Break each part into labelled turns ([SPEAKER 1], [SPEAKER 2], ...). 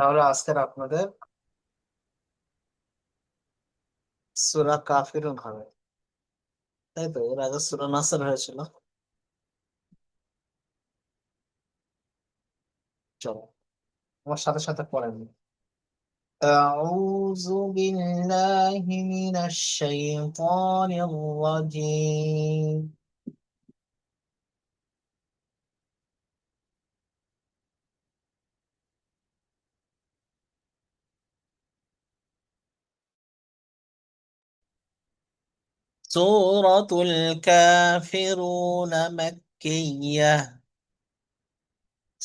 [SPEAKER 1] তাহলে আজকের আপনাদের সূরা কাফিরুন হবে, তাই তো? এর আগে সূরা নাসর হয়েছিল। চলো, আমার সাথে সাথে পড়েন। أعوذ بالله من الشيطان الرجيم. سورة الكافرون مكية.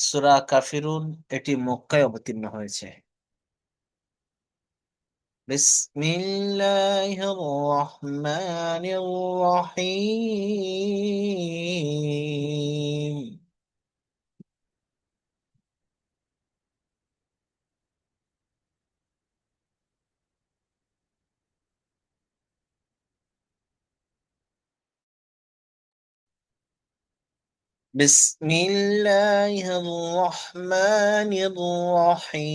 [SPEAKER 1] সূরা কাফিরুন এটি মক্কায় অবতীর্ণ হয়েছে। বিসমিল্লাহির রহমানির রহিম। بسم الله الرحمن الرحيم.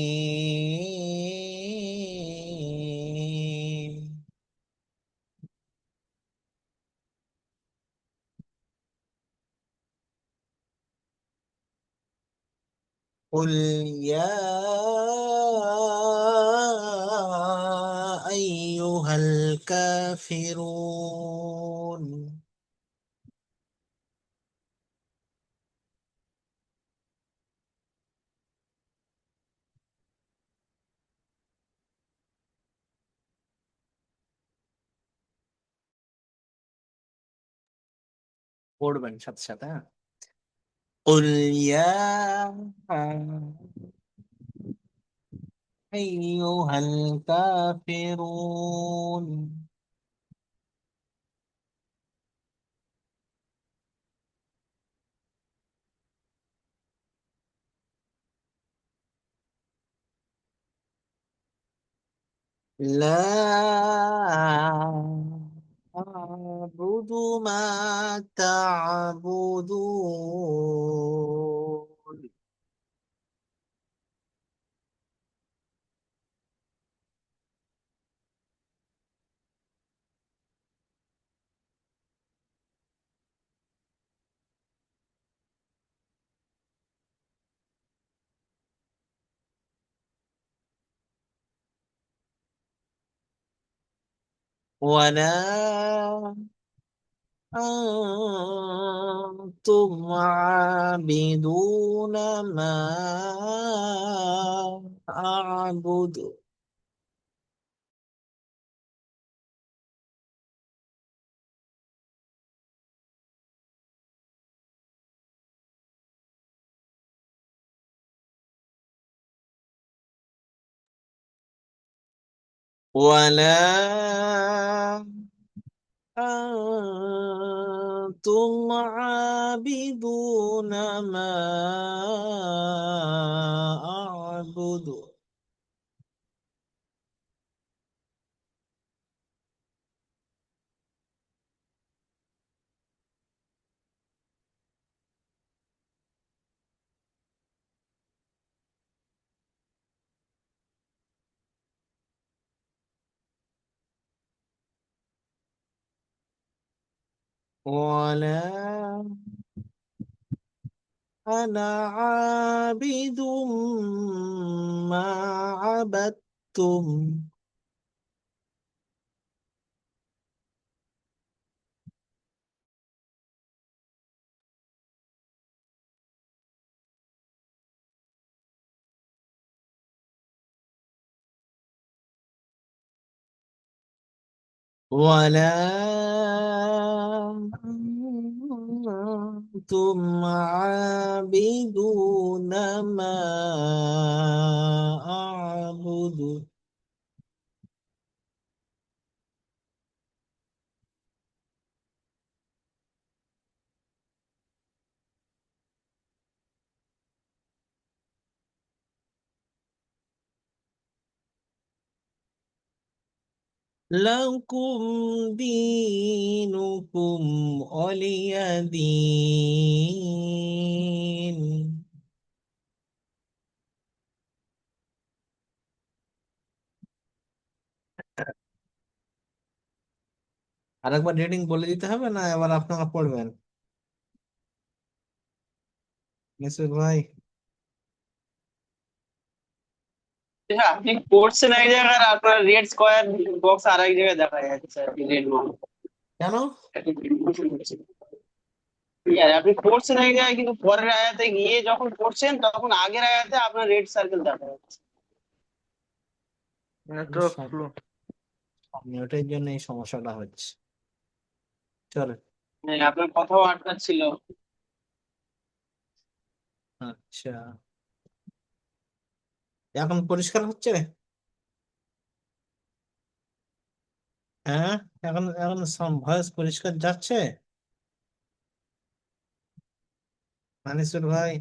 [SPEAKER 1] قل يا أيها الكافرون. পড়বেন সাথে সাথে, হ্যাঁ। قل يا أيها الكافرون. لا أعبد ما تعبدون. ولا أنتم عابدون ما أعبد. ولا أنتم عابدون ما أعبد. ولا أنا عابد ما عبدتم. ولا أنتم عابدون ما أعبد. لكم دينكم ولي دين. আরেকবার রিডিং বলে দিতে হবে না, এবার আপনারা পড়বেন? মিসুর ভাই।
[SPEAKER 2] হ্যাঁ, আপনি করছেন এক জায়গায় আর আপনার রেড স্কোয়ার বক্স আর এক জায়গায় দেখা যাচ্ছে আর কি, রেড মান।
[SPEAKER 1] কেন?
[SPEAKER 2] আপনি করছেন এক জায়গায় কিন্তু পরের আয়াতে গিয়ে যখন করছেন তখন আগের আয়াতে আপনার রেড সার্কেল দেখা যাচ্ছে। Network flow.
[SPEAKER 1] ওটার জন্য এই সমস্যাটা হচ্ছে। চলো।
[SPEAKER 2] হ্যাঁ, আপনার কথাও আটকাচ্ছিল।
[SPEAKER 1] আচ্ছা, এখন পরিষ্কার হচ্ছে? হ্যাঁ, এখন এখন ভয়েস পরিষ্কার যাচ্ছে? মানিসুর ভাই,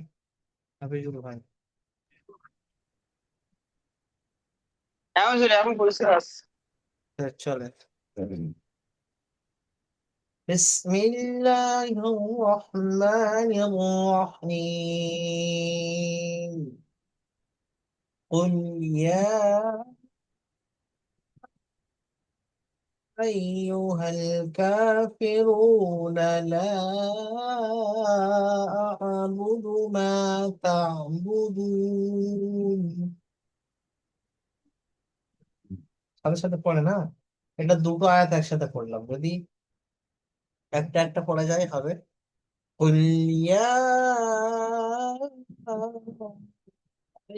[SPEAKER 1] হাফিজুল ভাই।
[SPEAKER 2] এখন এখন পরিষ্কার আছে।
[SPEAKER 1] চলে। بسم الله الرحمن الرحيم. قل يا أيها الكافرون لا أعبد ما تعبدون. সাথে সাথে পড়ে না, এটা দুটো আয়াত একসাথে পড়লাম, যদি একটা একটা পড়া যায় হবে। قل يا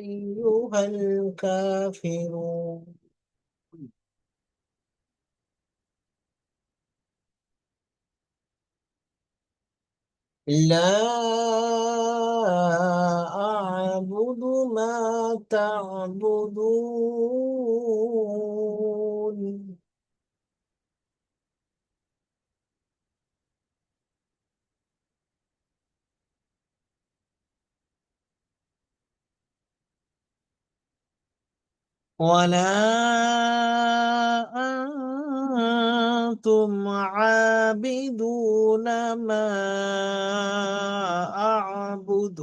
[SPEAKER 1] أيها الكافرون لا أعبد ما تعبدون ولا أنتم عابدون ما أعبد.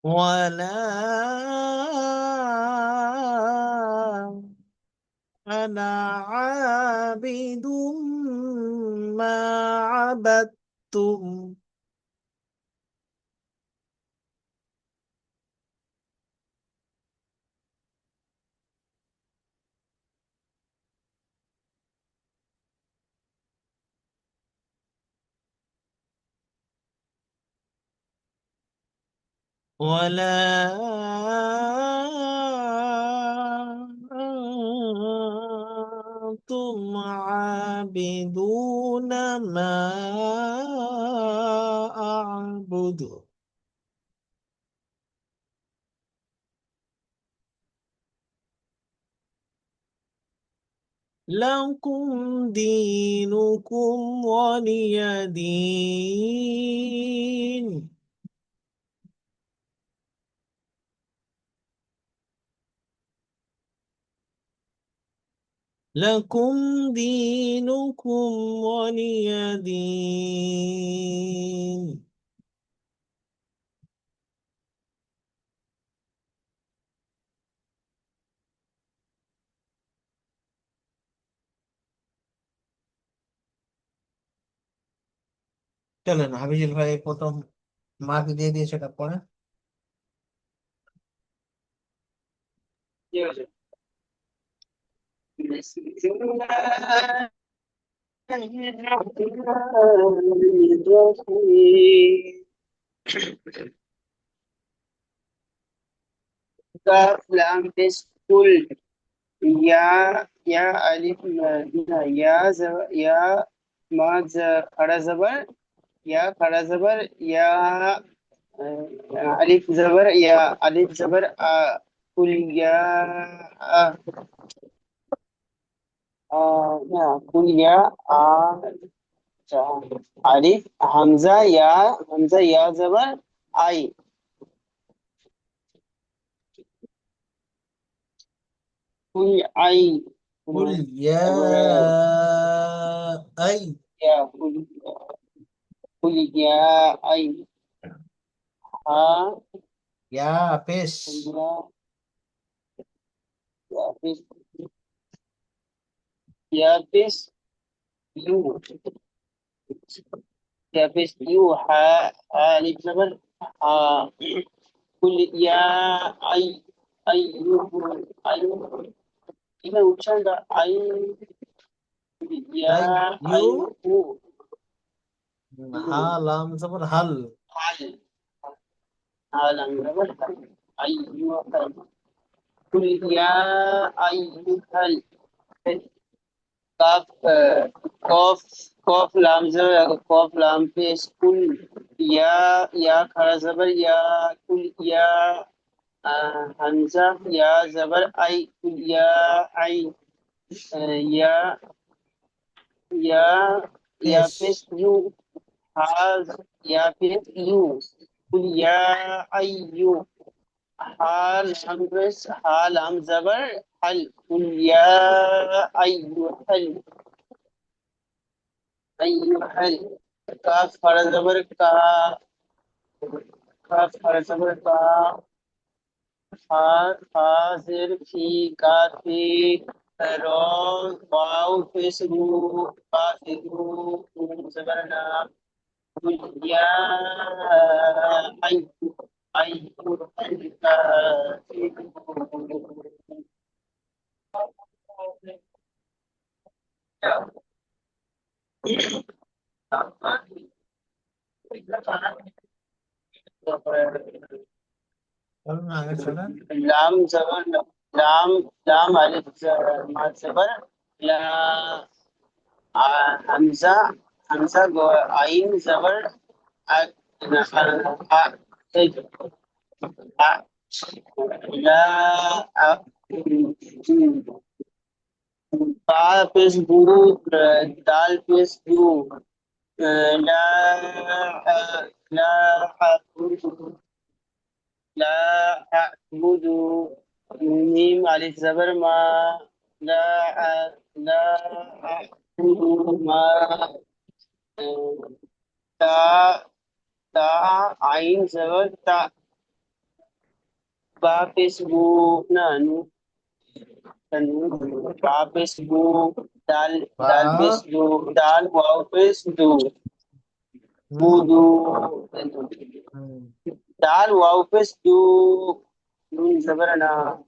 [SPEAKER 1] ولا أنا عابد ما عبدتم. ولا أنتم عابدون ما أعبد. لكم دينكم ولي دين. لكم دينكم ولي دين. চলেন, হাফিজুল ভাই প্রথম মার্ক দিয়ে দিয়েছে, এটা পড়ে।
[SPEAKER 2] কি হয়েছে? বিসমিল্লাহির রহমানির রহিম। কাফ লাম পেশ কুল। ইয়া ইয়া আলিফ ইয়া ইয়া মা খাড়া জবর, ইয়া খাড়া জবর ইয়া, আলিফ জবর ইয়া, আলিফ জবর আ, কুল ইয়া আ, না কুল ইয়া আ, আচ্ছা, আলিফ হামজা ইয়া, হামজা ইয়া জবর আই, কুল আই
[SPEAKER 1] কুল ইয়া
[SPEAKER 2] তারপরে
[SPEAKER 1] আই
[SPEAKER 2] ইয়া কুল ইয়া আই হা
[SPEAKER 1] ইয়া পেশ
[SPEAKER 2] ইয়া ইয়া পেশ ইয়া পেশ ইউ ইয়া পেশ ইউ হা আলিফ জবর হা কুল ইয়া আই আই ইউ আই এখানে উচ্চারণটা আই ইয়া
[SPEAKER 1] তাই ইউ
[SPEAKER 2] আই উ
[SPEAKER 1] হা লাম জবর হাল
[SPEAKER 2] হাল হাল জবর আই ইউ হাল কুল ইয়া আই ইউ হাল काफ कॉफ कॉफ लाम जबर कॉफ लाम पे स्कूल या खड़ा जबर या कुल या हमजा या जबर आई कुल या आई या या या
[SPEAKER 1] পেশ
[SPEAKER 2] पेश यू हाज या पेश यू कुल या आई यू हाल हमस हाल हम जबर हल कुल या आई यू हल أيها الكاف على زبر كاف على زبر حاضر في كافي رو واو فيسبوك كافرو زبرنا يا أي أي الكافرون
[SPEAKER 1] চলুন আগে চলেন
[SPEAKER 2] लाम जबर लाम लाम अलिफ माद जबर ला हमजा हमजा गो आइन जबर आ आ आ ला आ बा पेश बू दाल पेश बू ला ला لا أعبد ميم ألف زبر ما لا أعبد ما تا تا عين زبر تا با بو نانو تنو با بو دال
[SPEAKER 1] বা
[SPEAKER 2] دال بو دال واو دو
[SPEAKER 1] হুম
[SPEAKER 2] بودو
[SPEAKER 1] হুম
[SPEAKER 2] دال واو دو نون زبر نا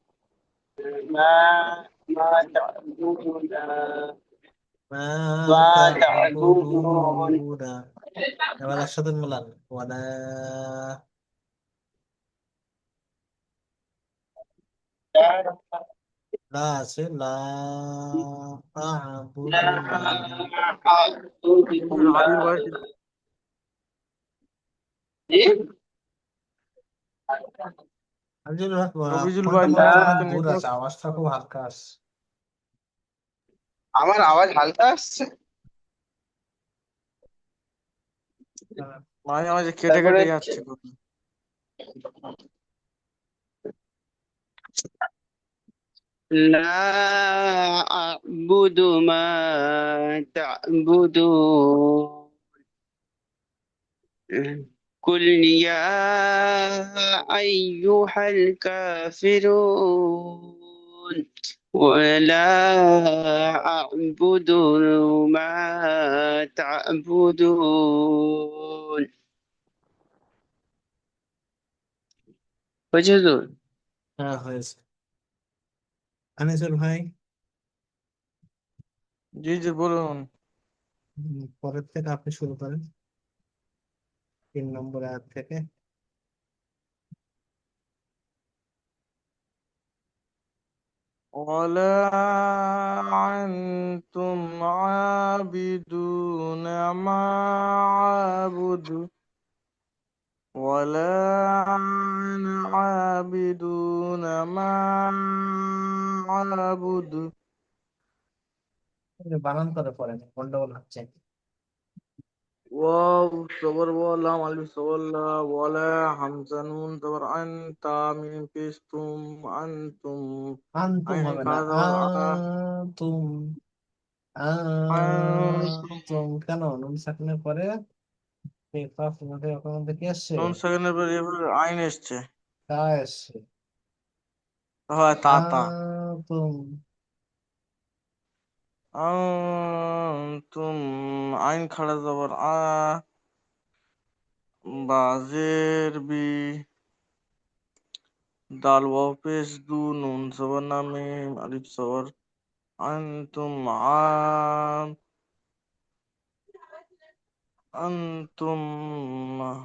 [SPEAKER 2] ما ما تعبدون
[SPEAKER 1] মা
[SPEAKER 2] ما تعبدون
[SPEAKER 1] তা'বুদুনা এবার একসাথে মিলান ওয়ালা
[SPEAKER 2] لا
[SPEAKER 1] লা আছে লা
[SPEAKER 2] لا
[SPEAKER 1] আ'বুদু
[SPEAKER 2] أعبد
[SPEAKER 3] হুজুর আবির
[SPEAKER 2] ما
[SPEAKER 3] ভয়েস
[SPEAKER 2] إيه؟
[SPEAKER 1] আজিল
[SPEAKER 3] রবিজুল
[SPEAKER 1] ফোনটা
[SPEAKER 3] ভাই
[SPEAKER 1] মনে
[SPEAKER 3] তোমার
[SPEAKER 1] হচ্ছে
[SPEAKER 2] لا
[SPEAKER 3] মনে
[SPEAKER 1] অনেক
[SPEAKER 3] তো
[SPEAKER 1] দূর
[SPEAKER 3] নেটওয়ার্ক
[SPEAKER 1] আছে আওয়াজটা খুব হালকা আসছে
[SPEAKER 2] আমার আওয়াজ হালকা আসছে
[SPEAKER 3] মাঝে মাঝে কেটে
[SPEAKER 2] তারপরে
[SPEAKER 3] কেটে
[SPEAKER 2] হচ্ছে
[SPEAKER 3] যাচ্ছে কথা।
[SPEAKER 2] لا أعبد ما تعبدون قل يا أيها الكافرون ولا أعبد ما تعبدون وجدون
[SPEAKER 1] হ্যাঁ হয়েছে আনিসুল ভাই
[SPEAKER 3] জি জি বলুন।
[SPEAKER 1] পরের থেকে আপনি শুরু করেন 3 নম্বর আয়াত থেকে
[SPEAKER 3] ولا أنتم عابدون ما أعبد ولا أنا عابدون ما أعبد
[SPEAKER 1] বানান করে পড়েন গন্ডগোল হচ্ছে
[SPEAKER 3] واو صبر والله معلم صبر لا ولا حمزة نون صبر عن تا ميم পেশ তুম أنتم
[SPEAKER 1] আনতুম
[SPEAKER 3] عين
[SPEAKER 1] হবে না,
[SPEAKER 3] খাড়া صبر
[SPEAKER 1] আনতুম,
[SPEAKER 3] أنتم
[SPEAKER 1] আনতুম কেন নুন সাকিনের পরে কাফ মধ্যে কি আসছে?
[SPEAKER 3] নুন সেকেন্ডের পর এবার আইন এসছে
[SPEAKER 1] তা আসছে।
[SPEAKER 3] হয় তা তা
[SPEAKER 1] আনতুম,
[SPEAKER 3] أنتم عين খাড়া صبر বাজের বি দাল ওয়াও পেশ দু নুন صبر না মিম আলিফ صبر أنتم أنتم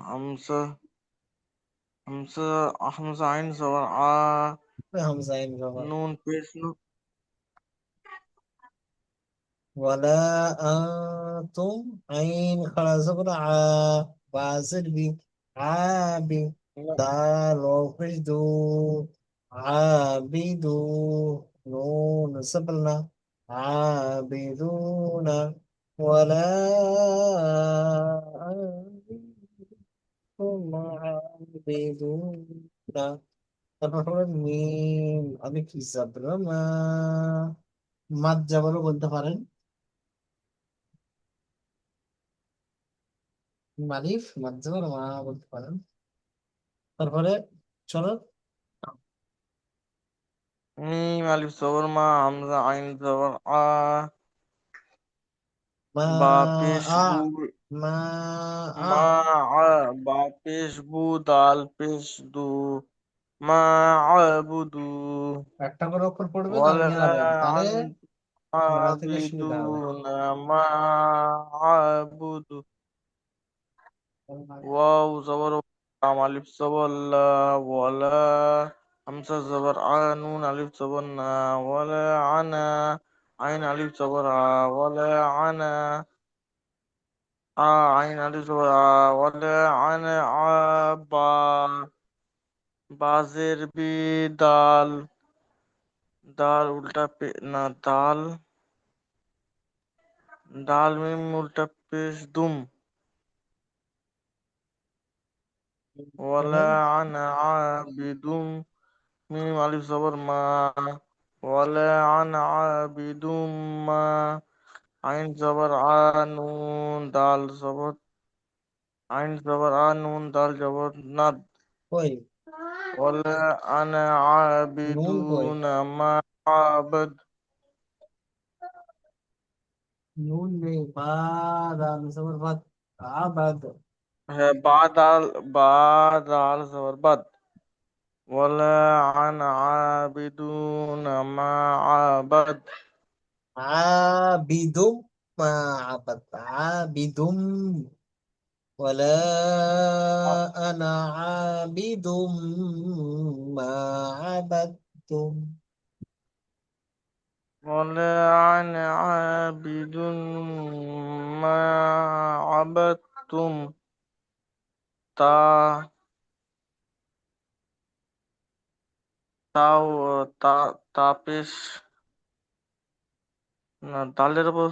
[SPEAKER 3] همزة همزة عين صبر
[SPEAKER 1] হামজা ইন জবর।
[SPEAKER 3] نون পেশ নু
[SPEAKER 1] ওয়ালা আনতুম আইন খাড়া জবর বাজের বি আবি দাল ওয়াও পেশ দু আবিদু নুন সাবলনা আবিদুনা ওয়ালা আনতুম আবিদুনা। তারপর হলো মিম, আমি কি জাবরা মা, মাদ জাবরও বলতে পারেন, মালিফ মাদ জাবর মা বলতে পারেন। তারপরে চলো,
[SPEAKER 3] মিম আলিফ صبر মা হামজা আইন صبر
[SPEAKER 1] মা
[SPEAKER 3] বা পেশ
[SPEAKER 1] আ
[SPEAKER 3] বু
[SPEAKER 1] মা আ
[SPEAKER 3] মা বা পেশ বু দাল পেশ দু মা আবুদু
[SPEAKER 1] একটা করে অক্ষর পড়বেন আর
[SPEAKER 3] ওয়ালা
[SPEAKER 1] মিলাবেন, তাহলে
[SPEAKER 3] আন
[SPEAKER 1] মেলাতে বেশ সুবিধা হবে।
[SPEAKER 3] আবিদুনা মা আবুদু واو زبر عام ألف زبر لا ولا همزة زبر نون ألف زبر نا ولا عنا عين ألف زبر ولا عنا عين ألف زبر ولا عنا বাজের বি দাল দাল উল্টা পে না দাল দাল মিম উল্টা পেশ দুম ولا
[SPEAKER 1] বলেন
[SPEAKER 3] عنا عابدون ميم ألف زبر ما ولا عن عابد ما عين زبر نون دال زبر عين زبر نون دال زبر ند
[SPEAKER 1] কই,
[SPEAKER 3] ولا أنا
[SPEAKER 1] নুন কই,
[SPEAKER 3] عابدون ما عبد
[SPEAKER 1] নুন নেই, বা দাল জবর বাদ, আবাদ,
[SPEAKER 3] है بعد دال زبر بد ولا عن عابدون ما عبد
[SPEAKER 1] আবিদুম মা আবাদ, আবিদুম ولا أنا عابد ما عبدتم.
[SPEAKER 3] ولا عن عابد ما عبدتم তা তাও তা তাপিস না দালের উপর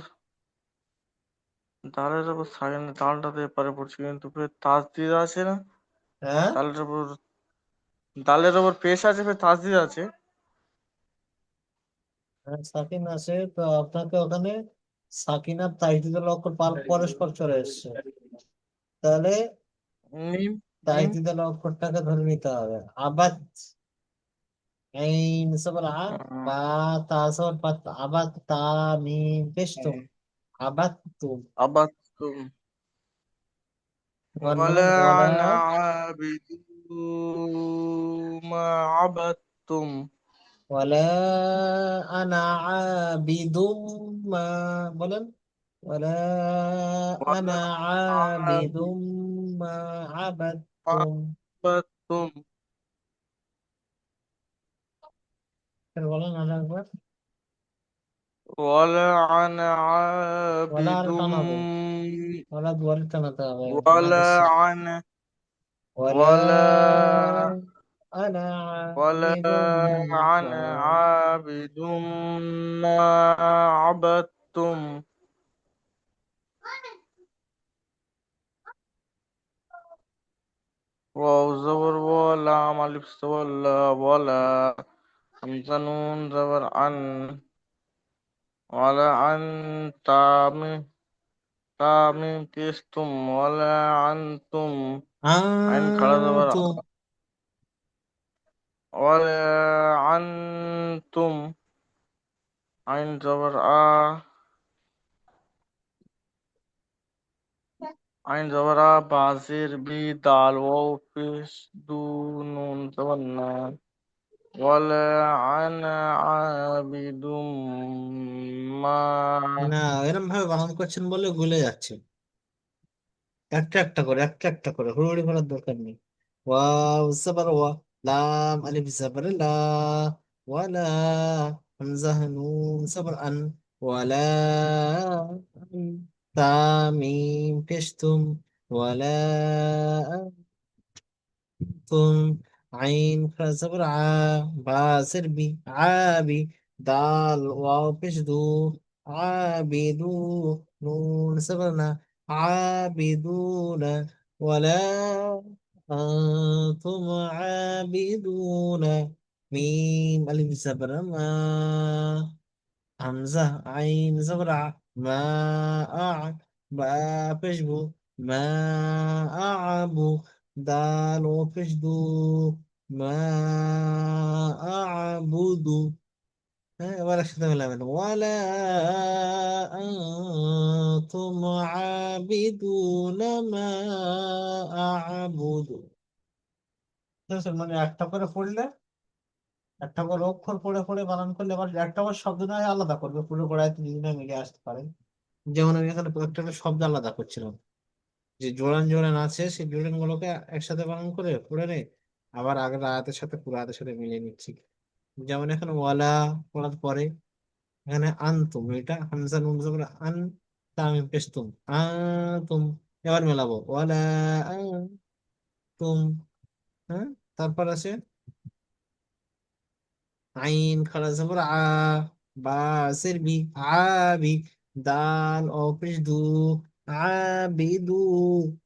[SPEAKER 3] সাইন দালটাতে এপারে পড়ছে কিন্তু ফের তাসদিদ আছে না
[SPEAKER 1] হ্যাঁ,
[SPEAKER 3] দালের উপর দালের উপর পেশ আছে ফের তাসদিদ আছে
[SPEAKER 1] সাকিন আছে তো আপনাকে ওখানে সাকিন আর তাইদিদের অক্ষর পরস্পর চলে এসছে, তাহলে
[SPEAKER 3] মিম মিম
[SPEAKER 1] তাইদিদের অক্ষরটাকে ধরে নিতে হবে। আবাদ আইন সবর
[SPEAKER 3] আহ,
[SPEAKER 1] বা তা সবর বাত, আবাদ তা মিম পেশতুম আবাদ তুম,
[SPEAKER 3] আবার তুম
[SPEAKER 1] নুন
[SPEAKER 3] ولا
[SPEAKER 1] ওয়ালা
[SPEAKER 3] عن عابد ما عبدتم
[SPEAKER 1] ولا أنا عابد ما بلن ولا
[SPEAKER 3] ولا
[SPEAKER 1] أنا
[SPEAKER 3] عن
[SPEAKER 1] عابد ما عبدتم.
[SPEAKER 3] عبدتم
[SPEAKER 1] বলেন আরো একবার,
[SPEAKER 3] ولا عن
[SPEAKER 1] ওলা
[SPEAKER 3] عابد
[SPEAKER 1] আরো টানাবো, ওলা দুয়ারে টানাতে হবে,
[SPEAKER 3] ولا
[SPEAKER 1] নাকসে
[SPEAKER 3] عن
[SPEAKER 1] ولا
[SPEAKER 3] ولا
[SPEAKER 1] أنا
[SPEAKER 3] ولا
[SPEAKER 1] عابد
[SPEAKER 3] عن
[SPEAKER 1] ما
[SPEAKER 3] عابد ما عبدتم ওয়াও জবর ওয়া, লাম আলিফ জবর লা, ওয়ালা। হামজা নুন জবর আন, ওয়ালা আন। তাম তাম কিস্তুম, ওয়ালা আনতুম। আইন খাড়া জবর আ,
[SPEAKER 1] আনতুম
[SPEAKER 3] ওয়ালা আনতুম। আইন জবর আ, আইন জবর আ। বাজির বি, দাল ওয়াও পেশ দু, নুন জবর না। ওয়ালা আনা আবিদুম মা।
[SPEAKER 1] না, এরকম ভাবে বানান করছেন বলে গুলে যাচ্ছে। একটা একটা করে হুড়ুহুড়ি করার দরকার নেই। ওয়াও জবর ওয়া, লাম আলিফ জবর লা, ওয়ালা। হামজা নুন জবর আন, ওয়ালা আন। তামিম পেশতুম, ওয়ালা ثم عين فصبر باسر بي عابي دال واو بشدو عابدو نون صبرنا عابدون ولا أنتم عابدون ميم ألف صبر ما همزة عين زبرة ما با بشبو ما أعبو دال وبشدو ما أعبد. হ্যাঁ, এবার একসাথে মেলাবেন ওয়ালা আনতুম আবিদুনা মা আ'বুদু। মানে একটা করে পড়লে, একটা করে অক্ষর পড়ে পড়ে বানান করলে আবার একটা করে শব্দ নয় আলাদা করবে, পুরো পড়ায় দুজনে মিলে আসতে পারে। যেমন আমি এখানে একটা একটা শব্দ আলাদা করছিলাম, যে জোড়ান জোড়ান আছে সেই জোড়ান গুলোকে একসাথে বানান করে পড়ে নে, আবার আগের আয়াতের সাথে পুরো আয়াতের সাথে মিলিয়ে নিচ্ছি। যেমন এখানে ওয়ালা পড়ার পরে এখানে আনতুম, এটা হামজা নুন জবর আন, তামিম পেশতুম আনতুম। এবার মেলাবো ওয়ালা আনতুম। হ্যাঁ, তারপর আছে আইন খাড়া জবর আ, বা সির বি আবি, দাল ও পেশ দু আবিদু,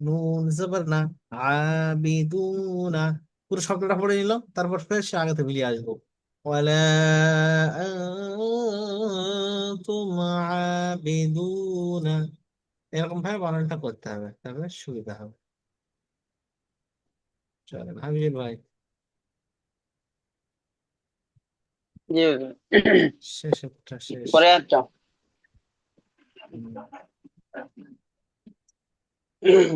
[SPEAKER 1] নুন জবর না আবিদুনা। পুরো শব্দটা পড়ে নিলাম, তারপর ফের সে আগে মিলিয়ে আসবো ওয়ালা আনতুম আবিদুনা। এরকম ভাবে বানানটা করতে হবে, তাহলে সুবিধা হবে। চলেন হাবিব ভাই,
[SPEAKER 2] জি
[SPEAKER 1] শেষেরটা শেষ।
[SPEAKER 2] পরে একটা
[SPEAKER 1] হুম।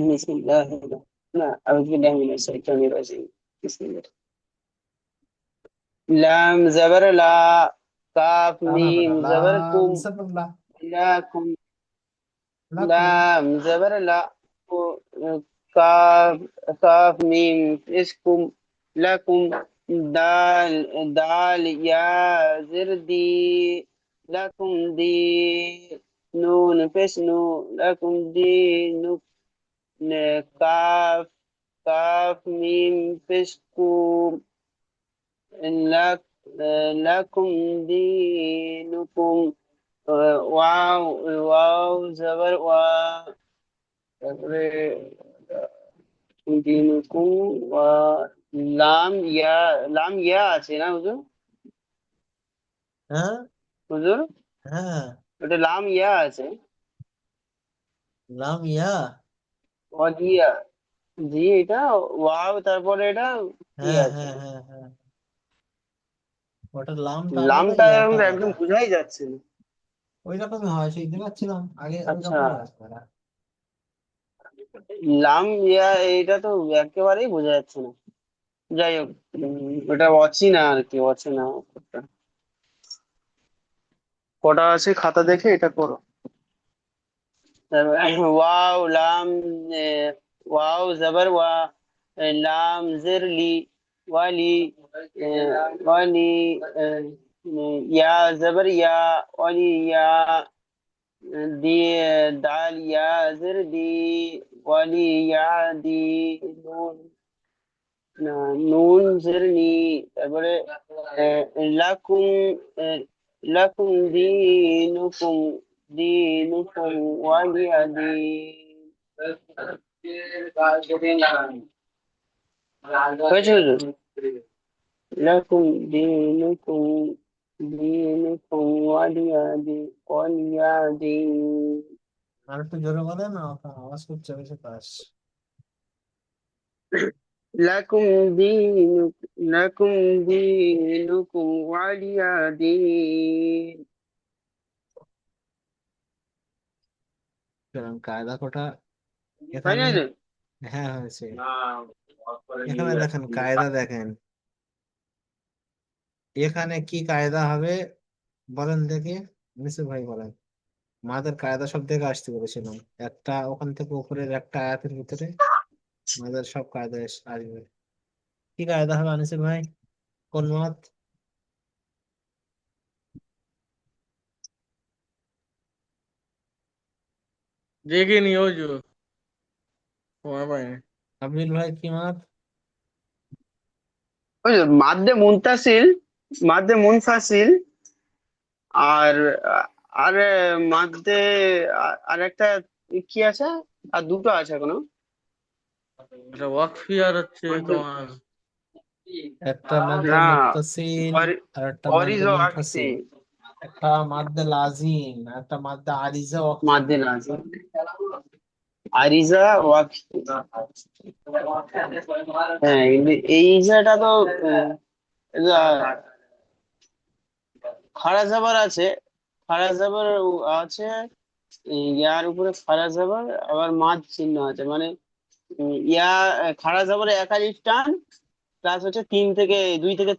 [SPEAKER 2] বিসমিল্লাহ, না আউযু বিল্লাহি মিনাশ শাইতানির রাজিম। বিসমিল্লাহ। লাম জবর লা, কাফ
[SPEAKER 1] না না
[SPEAKER 2] মিম
[SPEAKER 1] বেটা,
[SPEAKER 2] জবর
[SPEAKER 1] লাম
[SPEAKER 2] কুম,
[SPEAKER 1] সাবর লা,
[SPEAKER 2] লাকুম।
[SPEAKER 1] লাকুম।
[SPEAKER 2] লাম জবর লা, কাফ কাফ মিম ইসকুম, লাকুম। দাল দাল ইয়া জির দি, লাকুম দি। নুন পেশ নু, লাকুম দি নু। কাফ কাফ মিম পেশ কুম, লাক লাকুম দিনুকুম। ওয়াও ওয়াও জবর ওয়া, তারপরে দিনুকুম ওয়া। লাম ইয়া, লাম ইয়া আছে না হুজুর?
[SPEAKER 1] হ্যাঁ
[SPEAKER 2] হুজুর,
[SPEAKER 1] হ্যাঁ,
[SPEAKER 2] ওটা লাম ইয়া আছে।
[SPEAKER 1] লাম ইয়া।
[SPEAKER 2] জিয়া, জি এটা ওয়াও, তারপরে এটা কি
[SPEAKER 1] হ্যাঁ
[SPEAKER 2] আছে?
[SPEAKER 1] হ্যাঁ হ্যাঁ হ্যাঁ, ওটা লামটা আলাদা,
[SPEAKER 2] লামটা
[SPEAKER 1] ইয়াটা
[SPEAKER 2] একদম
[SPEAKER 1] আলাদা।
[SPEAKER 2] বোঝাই যাচ্ছে না।
[SPEAKER 1] ওই রকমই হয়, সেই দেখাচ্ছিলাম আগে, ওই
[SPEAKER 2] আচ্ছা,
[SPEAKER 1] রকমই আসবে না।
[SPEAKER 2] লাম ইয়া এটা তো একেবারেই বোঝা যাচ্ছে না। যাই হোক, ওটা অচেনা আর কি, অচেনা অক্ষরটা। কটা আছে খাতা দেখে এটা করো। তারপর ওয়াও লাম, ওয়াও জবর ওয়া, লাম জের লি, ওয়ালি। ওয়ালি, ইয়া জবর ইয়া, ওয়ালি ইয়া। দিয়ে দাল ইয়া জের দি, ওয়ালি ইয়া দি। নুন, না, নুন জের নি। তারপরে লাকুম, আহ, লাকুম দিনুকুম, দিনুকুম ওয়ালিয়া দিন। হয়েছে হুজুর? লাকুম দীনুকুম দীনুকুম ওয়ালিয়া দিন।
[SPEAKER 1] আর একটু জোরে বলেন না, আওয়াজ করছে বেশি পাস।
[SPEAKER 2] লাকুম দীনুকুম লাকুম দীনুকুম ওয়ালিয়া দিন।
[SPEAKER 1] কারণ কায়দা কটা
[SPEAKER 2] হয়
[SPEAKER 1] এখানে,
[SPEAKER 2] না হুজুর?
[SPEAKER 1] হ্যাঁ হয়েছে। এখানে দেখেন কায়দা দেখেন, এখানে কি কায়দা হবে বলেন দেখি, নিশ্চয় ভাই বলেন। মাদের কায়দা সব থেকে আসতে বলেছিলাম, একটা ওখান থেকে উপরের একটা আয়াতের ভিতরে মাদের সব কায়দা আসবে। কি কায়দা হবে আনিসুল ভাই, কোন মত?
[SPEAKER 3] দেখিনি হুজুর, সময় পাইনি।
[SPEAKER 1] আব্দুল ভাই কি মত?
[SPEAKER 2] হুজুর মাদ্দে মুনফাসিল আর আর মাদ্দে আর একটা কি আছে? আর দুটো আছে এখনো।
[SPEAKER 3] এটা ওয়াকফি আর হচ্ছে তোমার
[SPEAKER 1] একটা মাদ্দে
[SPEAKER 2] না,
[SPEAKER 1] মুত্তাসিল আর একটা মাদ্দে
[SPEAKER 2] অরিজ ও আকসি।
[SPEAKER 1] মুনফাসিল, একটা মাদ্দে লাজিম আর একটা মাদ্দে আরিজা ওয়াকফি।
[SPEAKER 2] মাদ্দে লাজিম, আরিজা ও আকসি। হ্যাঁ, কিন্তু এই ইজাটা তো এটা খাড়া জাবার আছে, খাড়া জাবার আছে, ইয়ার উপরে খাড়া জাবার আবার মাঝ চিহ্ন আছে, মানে খাড়া জাবারে এক আলিফ টান প্লাস হচ্ছে 2 থেকে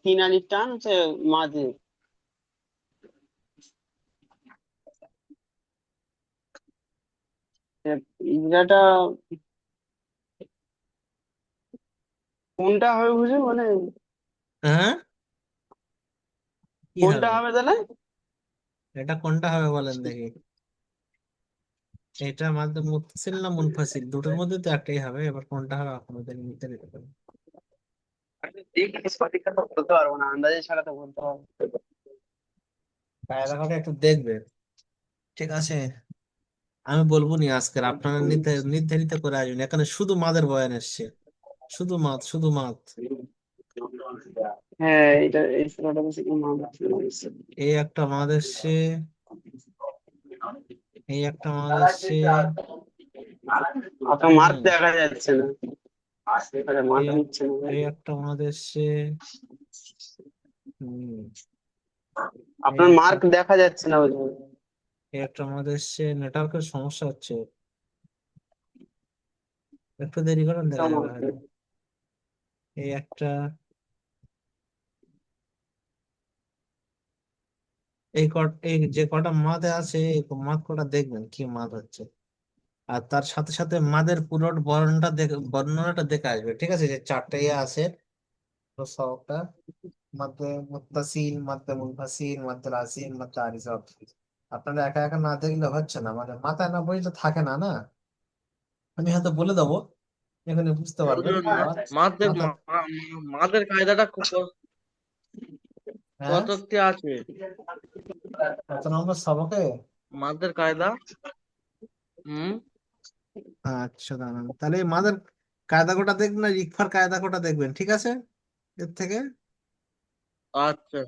[SPEAKER 2] 3 আলিফ টান হচ্ছে মাঝে। ইংরাটা কোনটা হবে বুঝে, মানে
[SPEAKER 1] হ্যাঁ, কি
[SPEAKER 2] কোনটা
[SPEAKER 1] হবে?
[SPEAKER 2] হবে তাহলে?
[SPEAKER 1] এটা কোনটা হবে বলেন দেখি। এটা মাদ্দে মুত্তাসিল না মুনফাসিল, দুটোর মধ্যে তো একটাই হবে, এবার কোনটা হবে আপনাদের নির্ধারিত করুন।
[SPEAKER 2] দেখে সঠিকটা তো বলতে পারবো না, আন্দাজে ছাড়া তো বলতে হবে।
[SPEAKER 1] কায়দা করে একটু দেখবে, ঠিক আছে? আমি বলবো নি আজকের, আপনারা নির্ধারিত করে আসবেন, এখানে শুধু মাদের বয়ান এসছে, শুধু মাদ, শুধু মাদ।
[SPEAKER 2] হ্যাঁ, এটা এই ছোটটা বেশি একটু মাথা ছিল।
[SPEAKER 1] এই একটা মাদ এসছে, এই একটা মাদ এসছে।
[SPEAKER 2] আপনার মার্ক
[SPEAKER 1] হুম,
[SPEAKER 2] দেখা যাচ্ছে না, আরে
[SPEAKER 1] এই
[SPEAKER 2] মাথা
[SPEAKER 1] এক-
[SPEAKER 2] নিচ্ছে না ভাই।
[SPEAKER 1] এই একটা মাদ এসছে। হুম, এই
[SPEAKER 2] আপনার
[SPEAKER 1] একটা,
[SPEAKER 2] মার্ক দেখা যাচ্ছে না বুঝলেন?
[SPEAKER 1] এই একটা মাদ এসছে, নেটওয়ার্কের সমস্যা হচ্ছে, একটু দেরি করেন দেখা যাবে হয়তো। এই একটা, এই যে কটা মাদে আছে এই মাদ কটা দেখবেন কি মাদ হচ্ছে, আর তার সাথে সাথে মাদের পুরো বর্ণনাটা দেখে আসবে, ঠিক আছে? যে চারটে ইয়ে আছে, তো সবটা মাদ্দে মুত্তাসিল, মাদ্দে মুনফাসিল, মাদ্দে লাজিম, মাদ্দে আরিজ। আপনারা একা একা না দেখলে হচ্ছে না, মানে মাথায় না বইলে থাকে না না। আমি হয়তো বলে দেবো, এখানে বুঝতে পারবেন
[SPEAKER 3] হুজুর,
[SPEAKER 1] আবার।
[SPEAKER 3] মাদের
[SPEAKER 1] মাথা,
[SPEAKER 3] মাদের কায়দাটা
[SPEAKER 1] হ্যাঁ,
[SPEAKER 3] কত অব্দি আছে?
[SPEAKER 1] কত নম্বর সবকে?
[SPEAKER 3] মাদের কায়দা। হুম।
[SPEAKER 1] আচ্ছা দাঁড়ান, তাহলে এই মাদের কায়দা কোটা দেখবেন আর ইকফার কায়দা কোটা দেখবেন, ঠিক আছে? এর থেকে
[SPEAKER 3] আচ্ছা।